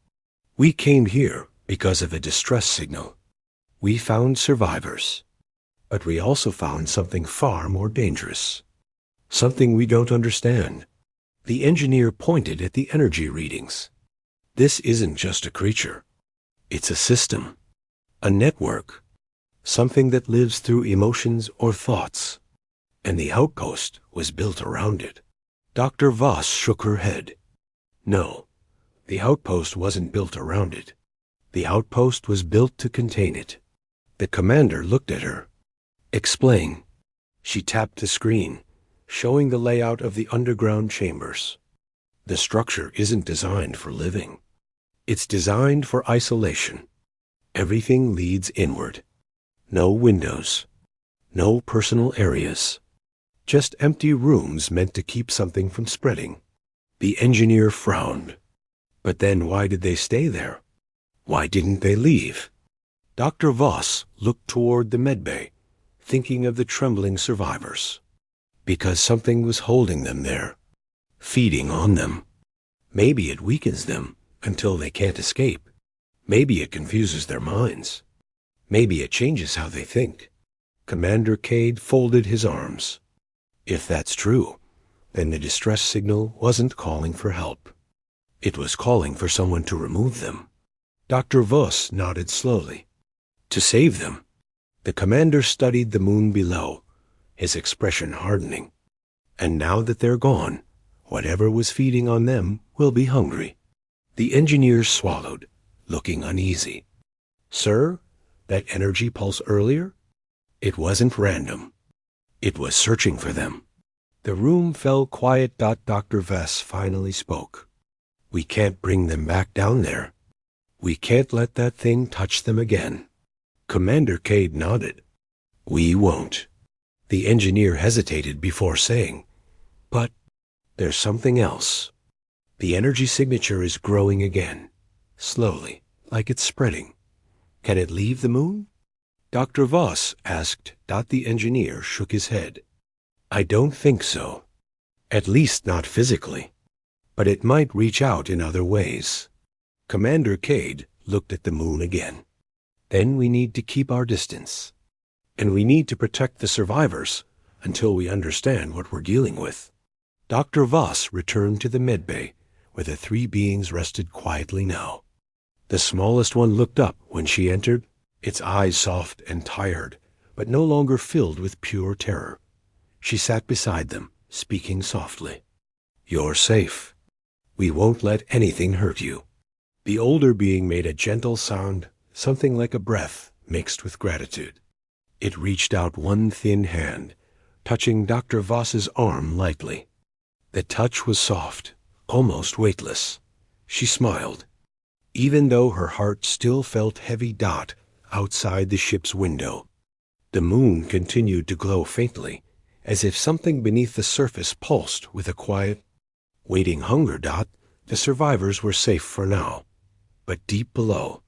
"We came here because of a distress signal. We found survivors, but we also found something far more dangerous. Something we don't understand." The engineer pointed at the energy readings. "This isn't just a creature. It's a system, a network, something that lives through emotions or thoughts. And the outpost was built around it." Dr. Voss shook her head. "No, the outpost wasn't built around it. The outpost was built to contain it." The commander looked at her. "Explain." She tapped the screen, showing the layout of the underground chambers. "The structure isn't designed for living. It's designed for isolation. Everything leads inward. No windows. No personal areas. just empty rooms meant to keep something from spreading. The engineer frowned. But then why did they stay there? Why didn't they leave? Dr. Voss looked toward the medbay, thinking of the trembling survivors. Because something was holding them there, feeding on them. Maybe it weakens them until they can't escape. Maybe it confuses their minds. Maybe it changes how they think. Commander Cade folded his arms. If that's true, then the distress signal wasn't calling for help. It was calling for someone to remove them. Dr. Voss nodded slowly. To save them. The commander studied the moon below, his expression hardening. And now that they're gone, whatever was feeding on them will be hungry. The engineer swallowed, looking uneasy. Sir, that energy pulse earlier? It wasn't random. It was searching for them. The room fell quiet. Dr. Voss finally spoke. We can't bring them back down there. We can't let that thing touch them again. Commander Cade nodded. We won't. The engineer hesitated before saying, but there's something else. The energy signature is growing again, slowly, like it's spreading. Can it leave the moon? Dr. Voss asked. The engineer shook his head. I don't think so. At least not physically. But it might reach out in other ways. Commander Cade looked at the moon again. Then we need to keep our distance. And we need to protect the survivors until we understand what we're dealing with. Dr. Voss returned to the medbay, where the three beings rested quietly now. The smallest one looked up when she entered, its eyes soft and tired, but no longer filled with pure terror. She sat beside them, speaking softly. You're safe. We won't let anything hurt you. The older being made a gentle sound, something like a breath mixed with gratitude. It reached out one thin hand, touching Dr. Voss's arm lightly. The touch was soft, almost weightless. She smiled, even though her heart still felt heavy. Outside the ship's window, the moon continued to glow faintly, as if something beneath the surface pulsed with a quiet, waiting hunger. The survivors were safe for now. But deep below,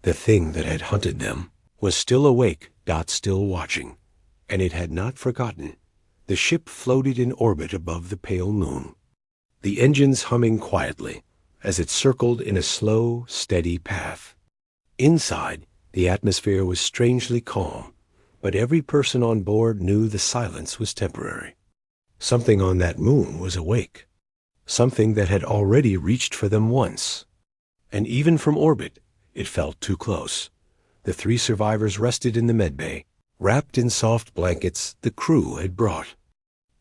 the thing that had hunted them was still awake. Still watching, and it had not forgotten. The ship floated in orbit above the pale moon, the engines humming quietly as it circled in a slow, steady path. Inside, the atmosphere was strangely calm, but every person on board knew the silence was temporary. Something on that moon was awake, something that had already reached for them once. And even from orbit, it felt too close. The three survivors rested in the medbay, wrapped in soft blankets the crew had brought.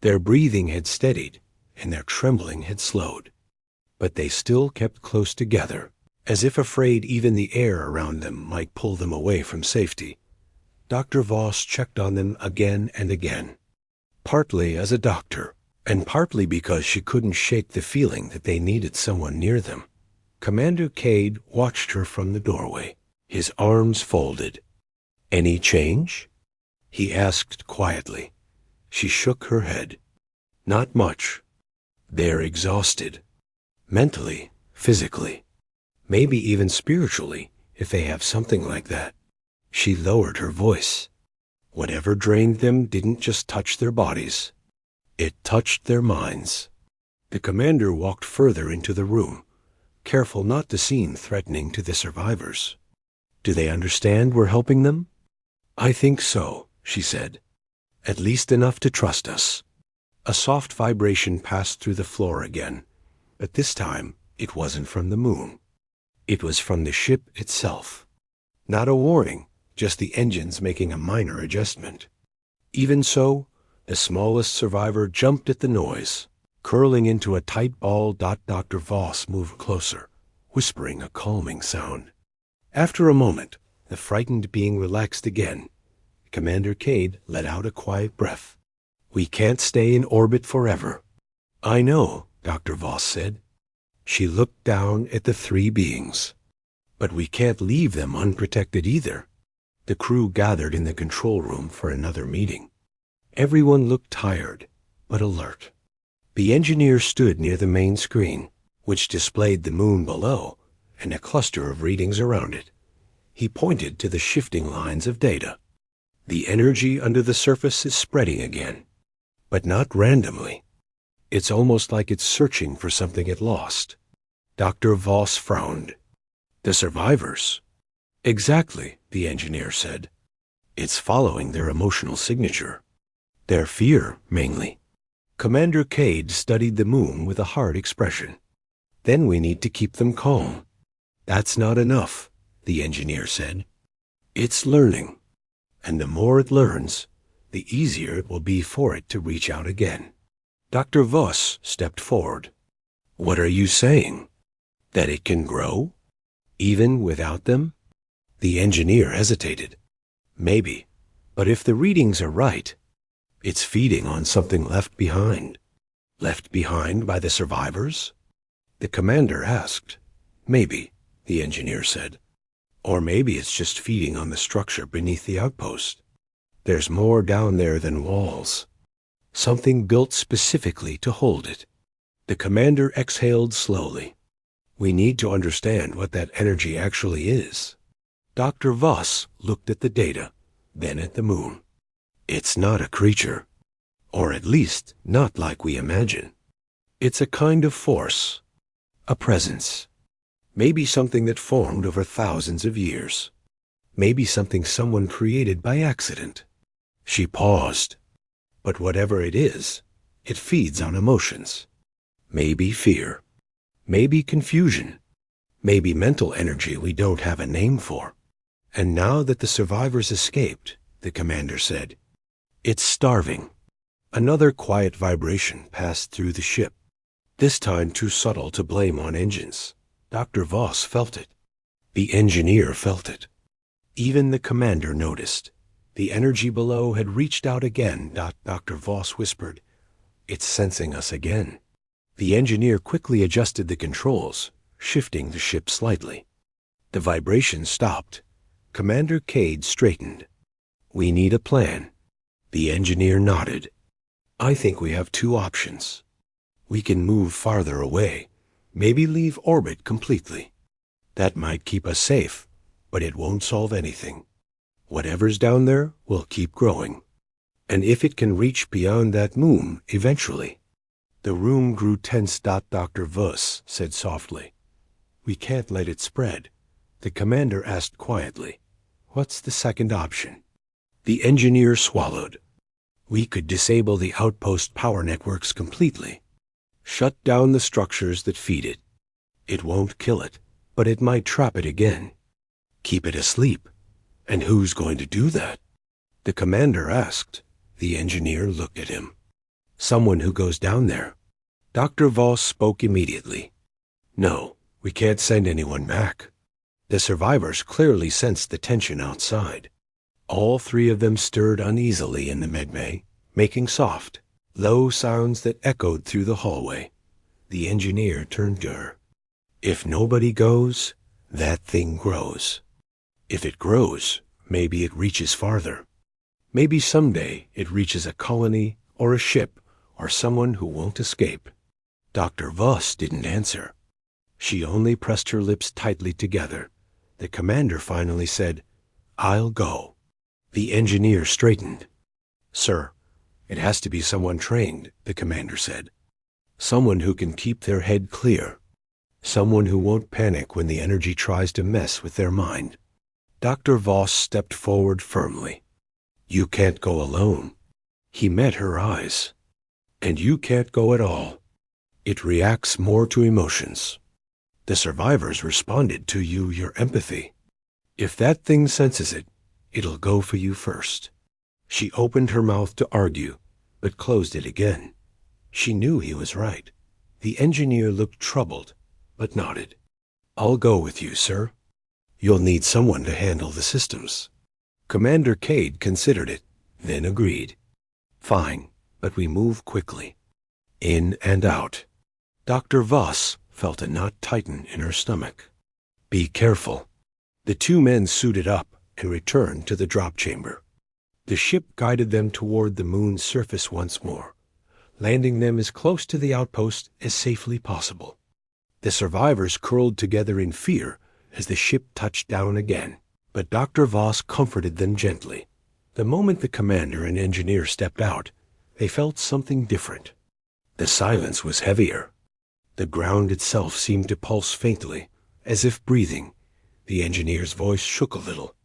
Their breathing had steadied, and their trembling had slowed. But they still kept close together, as if afraid even the air around them might pull them away from safety. Dr. Voss checked on them again and again, partly as a doctor, and partly because she couldn't shake the feeling that they needed someone near them. Commander Cade watched her from the doorway, his arms folded. Any change? He asked quietly. She shook her head. Not much. They're exhausted. Mentally, physically, maybe even spiritually, if they have something like that. She lowered her voice. Whatever drained them didn't just touch their bodies. It touched their minds. The commander walked further into the room, careful not to seem threatening to the survivors. Do they understand we're helping them? I think so, she said. At least enough to trust us. A soft vibration passed through the floor again, but this time it wasn't from the moon. It was from the ship itself. Not a warning, just the engines making a minor adjustment. Even so, the smallest survivor jumped at the noise, curling into a tight ball. Dr. Voss moved closer, whispering a calming sound. After a moment, the frightened being relaxed again. Commander Cade let out a quiet breath. We can't stay in orbit forever. I know, Dr. Voss said. She looked down at the three beings. But we can't leave them unprotected either. The crew gathered in the control room for another meeting. Everyone looked tired, but alert. The engineer stood near the main screen, which displayed the moon below and a cluster of readings around it. He pointed to the shifting lines of data. The energy under the surface is spreading again, but not randomly. It's almost like it's searching for something it lost. Dr. Voss frowned. The survivors? Exactly, the engineer said. It's following their emotional signature. Their fear, mainly. Commander Cade studied the moon with a hard expression. Then we need to keep them calm. That's not enough, the engineer said. It's learning. And the more it learns, the easier it will be for it to reach out again. Dr. Voss stepped forward. What are you saying? That it can grow? Even without them? The engineer hesitated. Maybe, but if the readings are right, it's feeding on something left behind. Left behind by the survivors? The commander asked. Maybe, the engineer said. Or maybe it's just feeding on the structure beneath the outpost. There's more down there than walls. Something built specifically to hold it. The commander exhaled slowly. We need to understand what that energy actually is. Dr. Voss looked at the data, then at the moon. It's not a creature, or at least not like we imagine. It's a kind of force, a presence. Maybe something that formed over thousands of years. Maybe something someone created by accident. She paused. But whatever it is, it feeds on emotions. Maybe fear. Maybe confusion. Maybe mental energy we don't have a name for. And now that the survivors escaped, the commander said, it's starving. Another quiet vibration passed through the ship, this time too subtle to blame on engines. Dr. Voss felt it. The engineer felt it. Even the commander noticed. The energy below had reached out again. Dr. Voss whispered, it's sensing us again. The engineer quickly adjusted the controls, shifting the ship slightly. The vibration stopped. Commander Cade straightened. We need a plan. The engineer nodded. I think we have two options. We can move farther away, maybe leave orbit completely. That might keep us safe, but it won't solve anything. Whatever's down there will keep growing. And if it can reach beyond that moon eventually. The room grew tense. Dr. Voss said softly. We can't let it spread. The commander asked quietly. What's the second option? The engineer swallowed. We could disable the outpost power networks completely. Shut down the structures that feed it. It won't kill it, but it might trap it again. Keep it asleep. And who's going to do that? The commander asked. The engineer looked at him. Someone who goes down there. Dr. Voss spoke immediately. No, we can't send anyone back. The survivors clearly sensed the tension outside. All three of them stirred uneasily in the medbay, making soft, low sounds that echoed through the hallway. The engineer turned to her. If nobody goes, that thing grows. If it grows, maybe it reaches farther. Maybe someday it reaches a colony or a ship or someone who won't escape. Dr. Voss didn't answer. She only pressed her lips tightly together. The commander finally said, I'll go. The engineer straightened. Sir, it has to be someone trained, the commander said. Someone who can keep their head clear. Someone who won't panic when the energy tries to mess with their mind. Dr. Voss stepped forward firmly. You can't go alone. He met her eyes. And you can't go at all. It reacts more to emotions. The survivors responded to your empathy. If that thing senses it, it'll go for you first. She opened her mouth to argue, but closed it again. She knew he was right. The engineer looked troubled, but nodded. I'll go with you, sir. You'll need someone to handle the systems. Commander Cade considered it, then agreed. Fine, but we move quickly. In and out. Dr. Voss felt a knot tighten in her stomach. Be careful. The two men suited up and returned to the drop chamber. The ship guided them toward the moon's surface once more, landing them as close to the outpost as safely possible. The survivors curled together in fear as the ship touched down again, but Dr. Voss comforted them gently. The moment the commander and engineer stepped out, they felt something different. The silence was heavier. The ground itself seemed to pulse faintly, as if breathing. The engineer's voice shook a little.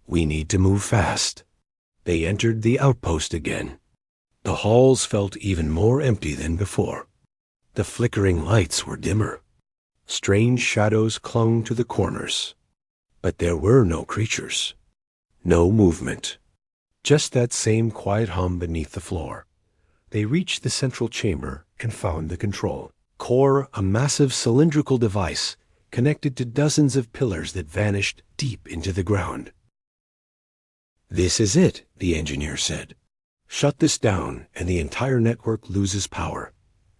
"We need to move fast." They entered the outpost again. The halls felt even more empty than before. The flickering lights were dimmer. Strange shadows clung to the corners. But there were no creatures. No movement. Just that same quiet hum beneath the floor. They reached the central chamber and found the control core, a massive cylindrical device connected to dozens of pillars that vanished deep into the ground. "This is it," the engineer said. "Shut this down and the entire network loses power."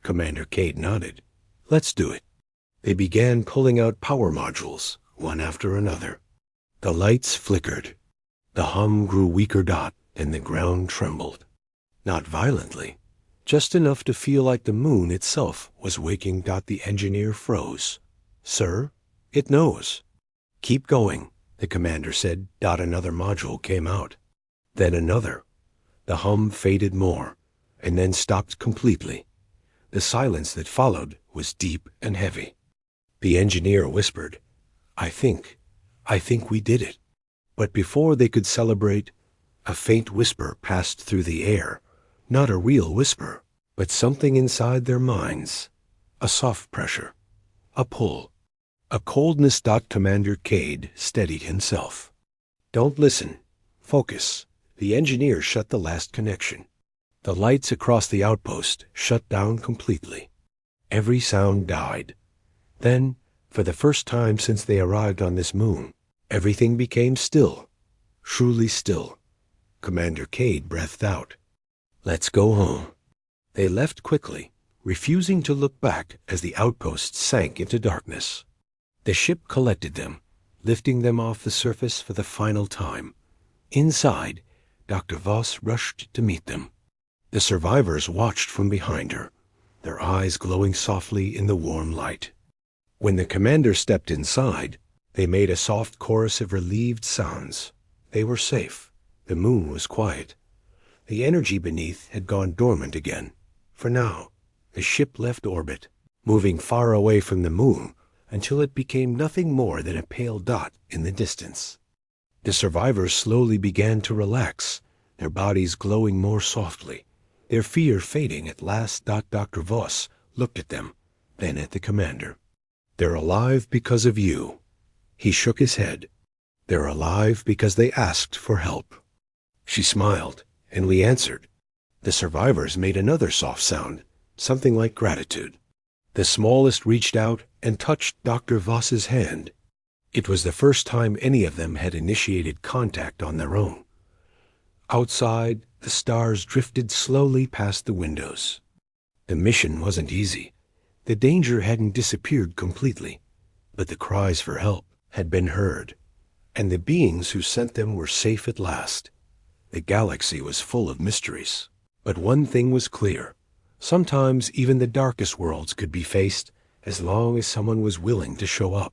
Commander Cade nodded. "Let's do it." They began pulling out power modules, one after another. The lights flickered. The hum grew weaker and the ground trembled. Not violently, just enough to feel like the moon itself was waking. The engineer froze. "Sir, it knows." "Keep going," the commander said. Another module came out. Then another. The hum faded more, and then stopped completely. The silence that followed was deep and heavy. The engineer whispered, I think we did it." But before they could celebrate, a faint whisper passed through the air. Not a real whisper, but something inside their minds. A soft pressure. A pull. A coldness. Commander Cade steadied himself. "Don't listen. Focus." The engineer shut the last connection. The lights across the outpost shut down completely. Every sound died. Then, for the first time since they arrived on this moon, everything became still. Truly still. Commander Cade breathed out. "Let's go home." They left quickly, refusing to look back as the outpost sank into darkness. The ship collected them, lifting them off the surface for the final time. Inside, Dr. Voss rushed to meet them. The survivors watched from behind her, their eyes glowing softly in the warm light. When the commander stepped inside, they made a soft chorus of relieved sounds. They were safe. The moon was quiet. The energy beneath had gone dormant again. For now, the ship left orbit, moving far away from the moon until it became nothing more than a pale dot in the distance. The survivors slowly began to relax, their bodies glowing more softly, their fear fading at last. Dr. Voss looked at them, then at the commander. "They're alive because of you." He shook his head. "They're alive because they asked for help." She smiled, and we answered. The survivors made another soft sound, something like gratitude. The smallest reached out and touched Dr. Voss's hand. It was the first time any of them had initiated contact on their own. Outside, the stars drifted slowly past the windows. The mission wasn't easy. The danger hadn't disappeared completely, but the cries for help had been heard, and the beings who sent them were safe at last. The galaxy was full of mysteries, but one thing was clear. Sometimes even the darkest worlds could be faced as long as someone was willing to show up.